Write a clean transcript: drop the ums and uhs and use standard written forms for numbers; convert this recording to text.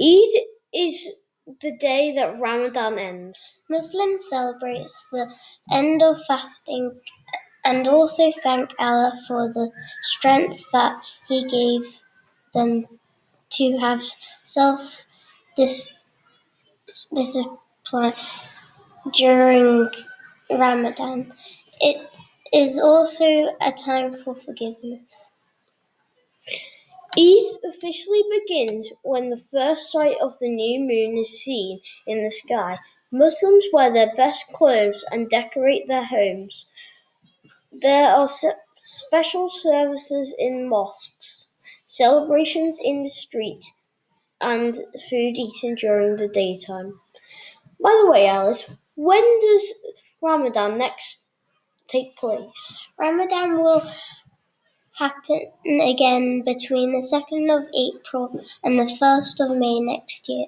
Eid is the day that Ramadan ends. Muslims celebrate the end of fasting and also thank Allah for the strength that He gave them to have self-discipline during Ramadan. It is also a time for forgiveness. Eid officially begins when the first sight of the new moon is seen in the sky. Muslims wear their best clothes and decorate their homes. There are special services in mosques, celebrations in the street, and food eaten during the daytime. By the way, Alice, when does Ramadan next take place? Ramadan will happen again between the 2nd of April and the 1st of May next year.